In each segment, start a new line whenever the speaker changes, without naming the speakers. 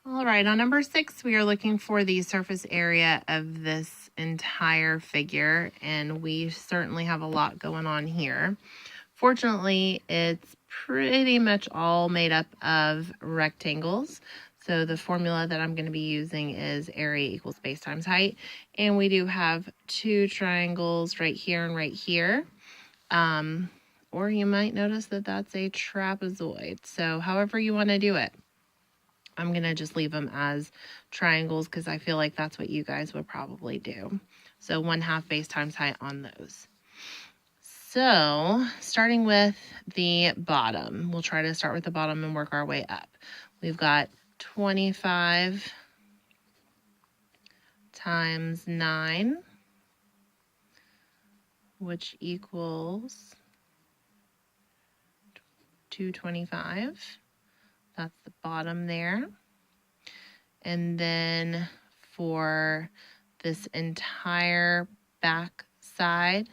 All right, on number 6, we are looking for the surface area of this entire figure, and we certainly have a lot going on here. Fortunately, it's pretty much all made up of rectangles. So the formula that I'm going to be using is area equals base times height. And we do have 2 triangles right here and right here. Or you might notice that that's a trapezoid. So however you want to do it. I'm going to just leave them as triangles because I feel like that's what you guys would probably do. So 1/2 base times height on those. So starting with the bottom, we'll try to start with the bottom and work our way up. We've got 25 times 9, which equals 225. That's the bottom there. And then for this entire back side,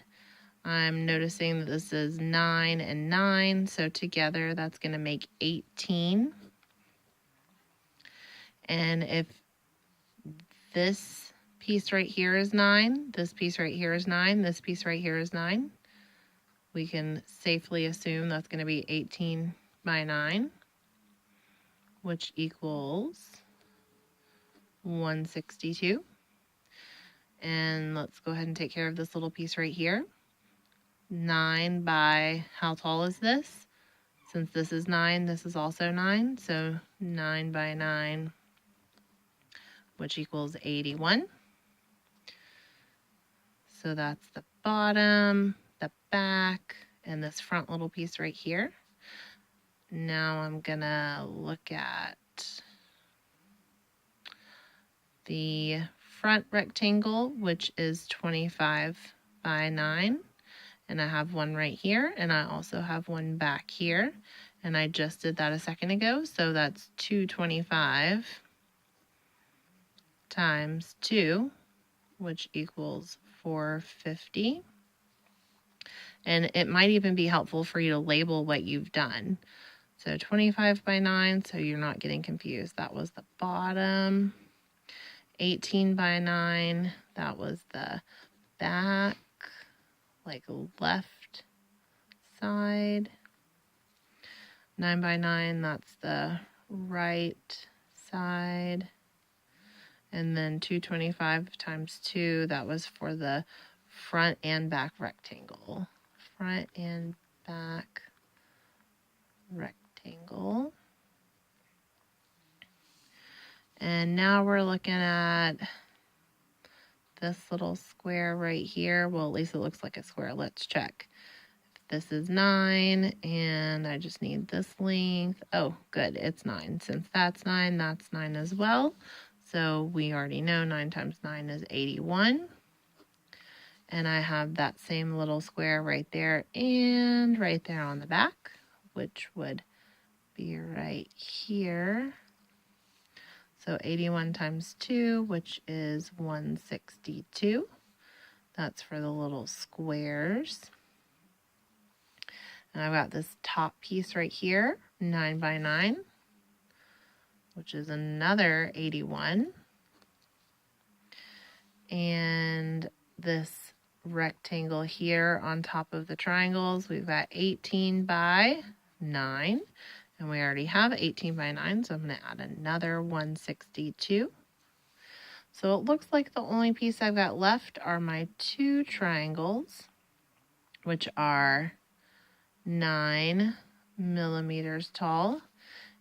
I'm noticing that this is 9 and 9, so together that's going to make 18. And if this piece right here is 9, this piece right here is 9, this piece right here is 9, we can safely assume that's going to be 18 by 9, which equals 162. And let's go ahead and take care of this little piece right here. 9 by, how tall is this? Since this is 9, this is also 9. So 9 by 9, which equals 81. So that's the bottom, the back, and this front little piece right here. Now I'm gonna look at the front rectangle, which is 25 by 9. And I have one right here, and I also have one back here. And I just did that a second ago, so that's 225 times 2, which equals 450. And it might even be helpful for you to label what you've done. So 25 by 9, so you're not getting confused. That was the bottom. 18 by 9, that was the back, like left side. 9 by 9, that's the right side. And then 225 times 2, that was for the front and back rectangle. Front and back rectangle. And now we're looking at this little square right here. Well, at least it looks like a square. Let's check. This is 9, and I just need this length. Oh, good, it's 9. Since that's 9 as well. So we already know 9 times 9 is 81. And I have that same little square right there and right there on the back, which would be right here. So 81 times 2, which is 162. That's for the little squares. And I've got this top piece right here, 9 by 9, which is another 81. And this rectangle here on top of the triangles, we've got 18 by 9. And we already have 18 by 9, so I'm going to add another 162. So it looks like the only piece I've got left are my 2 triangles, which are 9 millimeters tall.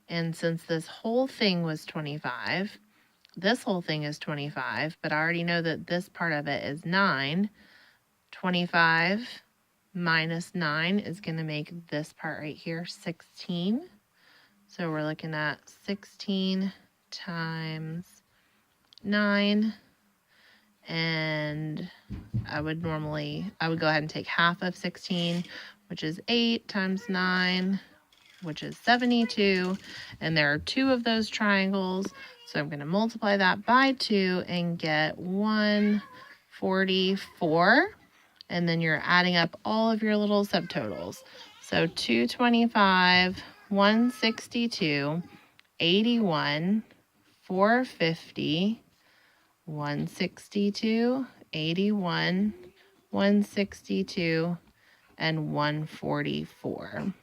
And since this whole thing was 25, this whole thing is 25, but I already know that this part of it is 9. 25 minus 9 is going to make this part right here 16. So we're looking at 16 times 9, and I would go ahead and take half of 16, which is 8 times 9, which is 72, and there are 2 of those triangles, so I'm going to multiply that by 2 and get 144, and then you're adding up all of your little subtotals. So 225, 162, 81, 450, 162, 81, 162, and 144.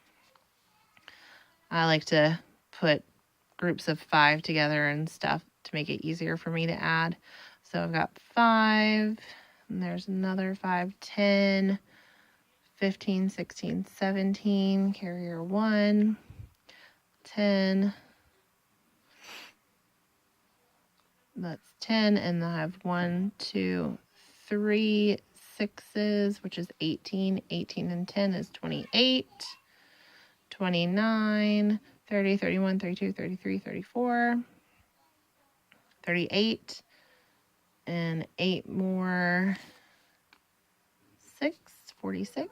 I like to put groups of 5 together and stuff to make it easier for me to add. So I've got 5, and there's another 5, 10, 15, 16, 17, carrier 1, 10, that's 10, and then I have 1, 2, 3 6s, which is 18. 18 and 10 is 28, 29, 30, 31, 32, 33, 34, 38, and 8 more, 6, 46,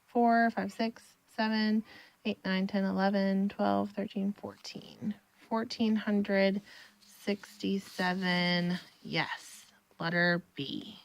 4, 5, 6, 7, 8, 9, 10, 11, 12, 13, 14. 1,467. Yes, letter B.